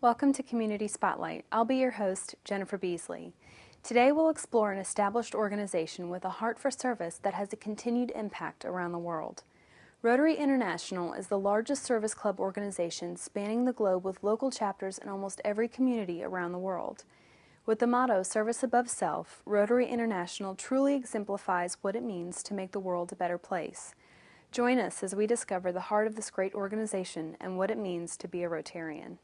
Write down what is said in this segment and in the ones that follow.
Welcome to Community Spotlight. I'll be your host, Jennifer Beasley. Today we'll explore an established organization with a heart for service that has a continued impact around the world. Rotary International is the largest service club organization spanning the globe with local chapters in almost every community around the world. With the motto, Service Above Self, Rotary International truly exemplifies what it means to make the world a better place. Join us as we discover the heart of this great organization and what it means to be a Rotarian.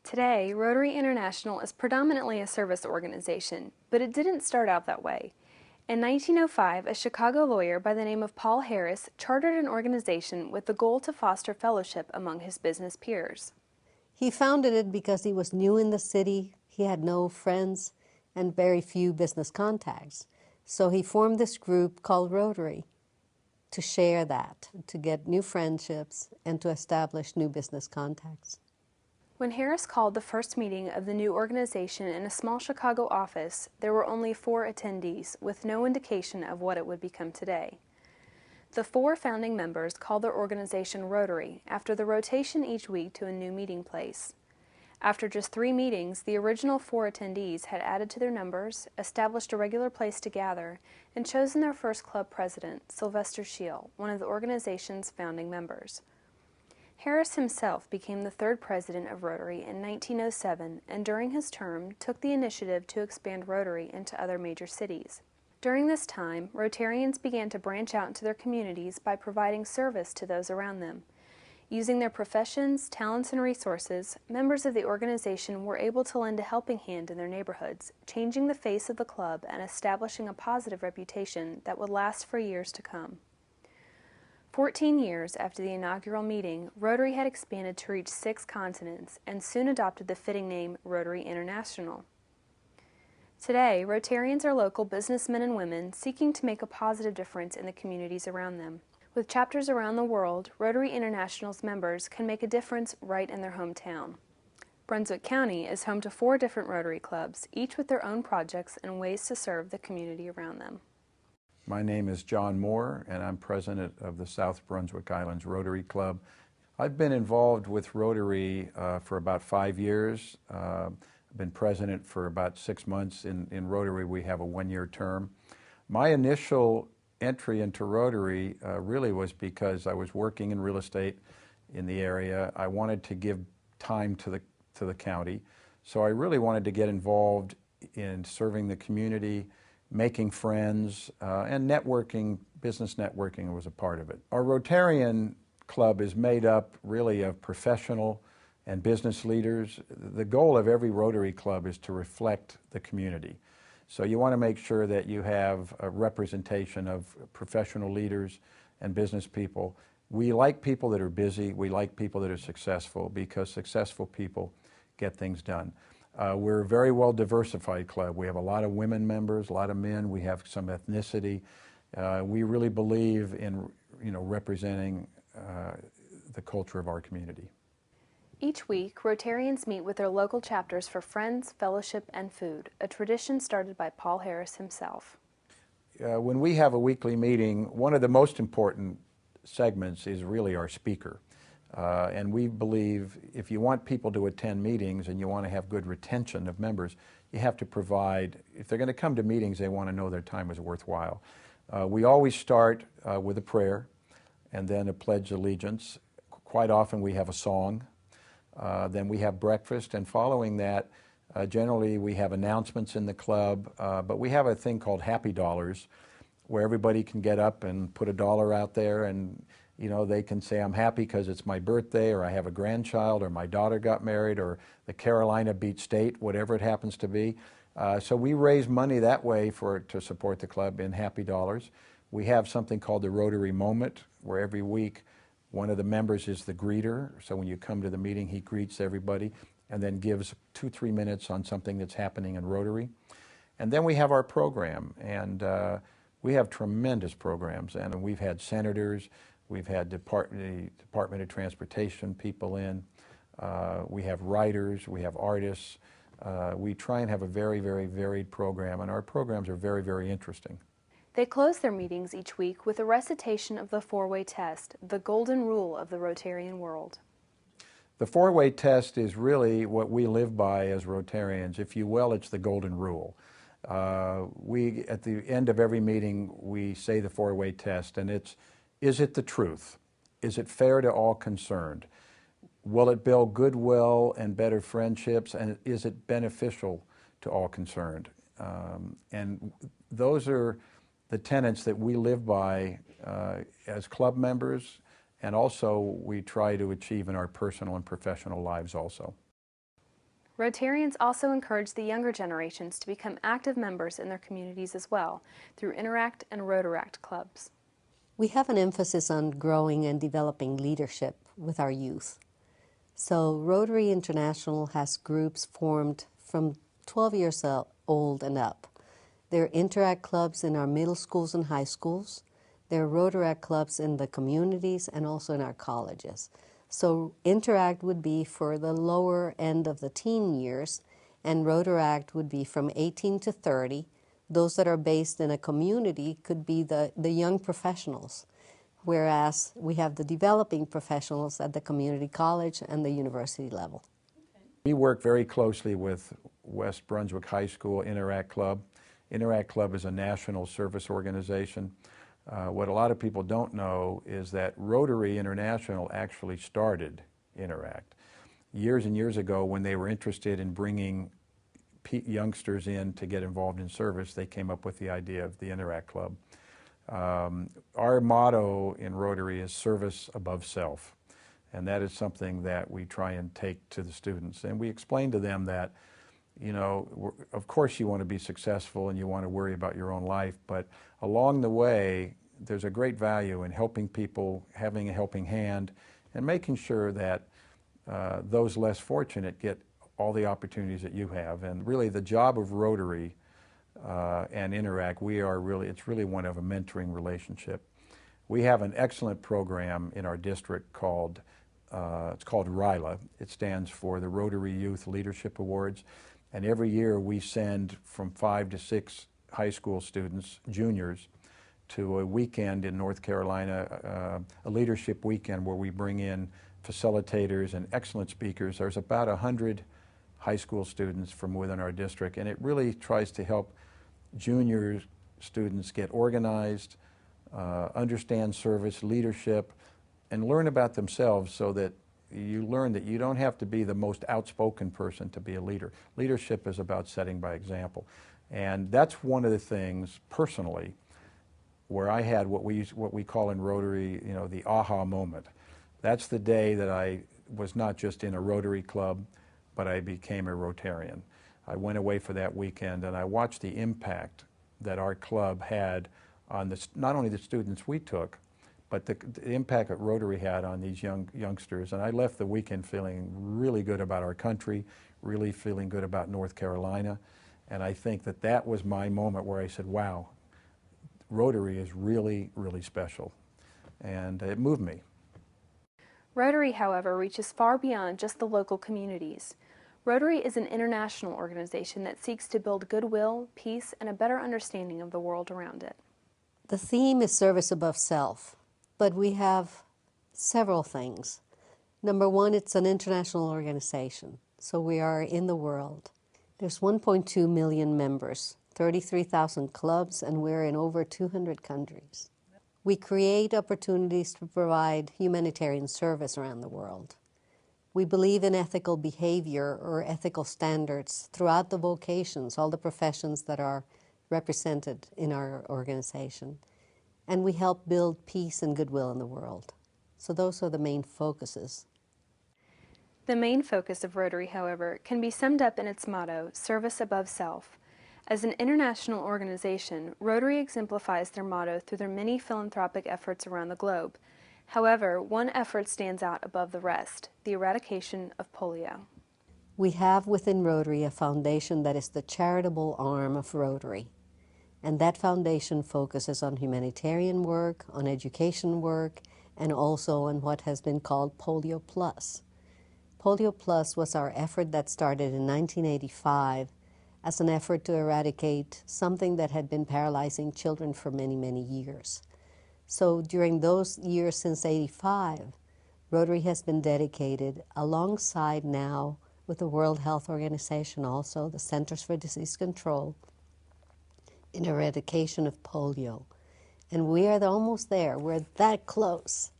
Today, Rotary International is predominantly a service organization, but it didn't start out that way. In 1905, a Chicago lawyer by the name of Paul Harris chartered an organization with the goal to foster fellowship among his business peers. He founded it because he was new in the city, he had no friends, and very few business contacts. So he formed this group called Rotary to share that, to get new friendships, and to establish new business contacts. When Harris called the first meeting of the new organization in a small Chicago office, there were only 4 attendees, with no indication of what it would become today. The 4 founding members called their organization Rotary after the rotation each week to a new meeting place. After just 3 meetings, the original 4 attendees had added to their numbers, established a regular place to gather, and chosen their first club president, Sylvester Scheel, one of the organization's founding members. Harris himself became the 3rd president of Rotary in 1907 and during his term took the initiative to expand Rotary into other major cities. During this time, Rotarians began to branch out into their communities by providing service to those around them. Using their professions, talents, and resources, members of the organization were able to lend a helping hand in their neighborhoods, changing the face of the club and establishing a positive reputation that would last for years to come. 14 years after the inaugural meeting, Rotary had expanded to reach 6 continents and soon adopted the fitting name Rotary International. Today, Rotarians are local businessmen and women seeking to make a positive difference in the communities around them. With chapters around the world, Rotary International's members can make a difference right in their hometown. Brunswick County is home to 4 different Rotary clubs, each with their own projects and ways to serve the community around them. My name is John Moore, and I'm president of the South Brunswick Islands Rotary Club. I've been involved with Rotary for about 5 years. I've been president for about 6 months. In Rotary, we have a 1-year term. My initial entry into Rotary really was because I was working in real estate in the area. I wanted to give time to the county, so I really wanted to get involved in serving the community, making friends, and networking. Business networking was a part of it. Our Rotarian Club is made up really of professional and business leaders. The goal of every Rotary Club is to reflect the community. So you want to make sure that you have a representation of professional leaders and business people. We like people that are busy. We like people that are successful because successful people get things done. We're a very well diversified club. We have a lot of women members, a lot of men. We have some ethnicity. We really believe in, representing the culture of our community. Each week, Rotarians meet with their local chapters for friends, fellowship, and food, a tradition started by Paul Harris himself. When we have a weekly meeting, one of the most important segments is really our speaker. And we believe if you want people to attend meetings and you want to have good retention of members, you have to provide, if they're going to come to meetings, they want to know their time is worthwhile. We always start with a prayer and then a pledge of allegiance. Quite often we have a song. Then we have breakfast, and following that, generally we have announcements in the club, but we have a thing called Happy Dollars where everybody can get up and put $1 out there, and they can say, I'm happy because it's my birthday, or I have a grandchild, or my daughter got married, or the Carolina beat state, whatever it happens to be. So we raise money that way to support the club in Happy Dollars. We have something called the Rotary Moment, where every week One of the members is the greeter, so when you come to the meeting, he greets everybody and then gives 2-3 minutes on something that's happening in Rotary. And then we have our program, and we have tremendous programs, and we've had senators, we've had the Department of Transportation people in, we have writers, we have artists. We try and have a very, very varied program, and our programs are very, very interesting. They close their meetings each week with a recitation of the four-way test, the golden rule of the Rotarian world. The four-way test is really what we live by as Rotarians. If you will, it's the golden rule. At the end of every meeting, we say the four-way test, and it's, is it the truth? Is it fair to all concerned? Will it build goodwill and better friendships, and is it beneficial to all concerned? And those are the tenets that we live by as club members, and also we try to achieve in our personal and professional lives also. Rotarians also encourage the younger generations to become active members in their communities as well, through Interact and Rotaract clubs. We have an emphasis on growing and developing leadership with our youth. So Rotary International has groups formed from 12 years old and up. There are Interact clubs in our middle schools and high schools. There are Rotaract clubs in the communities and also in our colleges. So Interact would be for the lower end of the teen years, and Rotaract would be from 18 to 30. Those that are based in a community could be the young professionals, whereas we have the developing professionals at the community college and the university level. We work very closely with West Brunswick High School Interact Club. Interact Club is a national service organization. What a lot of people don't know is that Rotary International actually started Interact. Years and years ago, when they were interested in bringing youngsters in to get involved in service, they came up with the idea of the Interact Club. Our motto in Rotary is service above self, and that is something that we try and take to the students. And we explain to them that, you know, of course you want to be successful and you want to worry about your own life, but along the way there's a great value in helping people, having a helping hand, and making sure that those less fortunate get all the opportunities that you have. And really the job of Rotary and Interact, it's really one of a mentoring relationship. We have an excellent program in our district called, it's called RILA. It stands for the Rotary Youth Leadership Awards. And every year we send from 5 to 6 high school students, juniors, to a weekend in North Carolina, a leadership weekend where we bring in facilitators and excellent speakers. There's about 100 high school students from within our district, and it really tries to help junior students get organized, understand service, leadership, and learn about themselves, so that you learn that you don't have to be the most outspoken person to be a leader. Leadership is about setting by example. And that's one of the things, personally, where I had what we call in Rotary, you know, the aha moment. That's the day that I was not just in a Rotary club, but I became a Rotarian. I went away for that weekend and I watched the impact that our club had on not only the students we took, but the impact that Rotary had on these youngsters. And I left the weekend feeling really good about our country, really feeling good about North Carolina. And I think that that was my moment where I said, wow, Rotary is really, really special. And it moved me. Rotary, however, reaches far beyond just the local communities. Rotary is an international organization that seeks to build goodwill, peace, and a better understanding of the world around it. The theme is service above self, but we have several things. Number one, it's an international organization, so we are in the world. There's 1.2 million members, 33,000 clubs, and we're in over 200 countries. We create opportunities to provide humanitarian service around the world. We believe in ethical behavior or ethical standards throughout the vocations, all the professions that are represented in our organization. And we help build peace and goodwill in the world. So those are the main focuses. The main focus of Rotary, however, can be summed up in its motto, service above self. As an international organization, Rotary exemplifies their motto through their many philanthropic efforts around the globe. However, one effort stands out above the rest: the eradication of polio. We have within Rotary a foundation that is the charitable arm of Rotary. And that foundation focuses on humanitarian work, on education work, and also on what has been called Polio Plus. Polio Plus was our effort that started in 1985 as an effort to eradicate something that had been paralyzing children for many, many years. So during those years since '85, Rotary has been dedicated alongside now with the World Health Organization, also the Centers for Disease Control, in eradication of polio. And we are almost there. We're that close.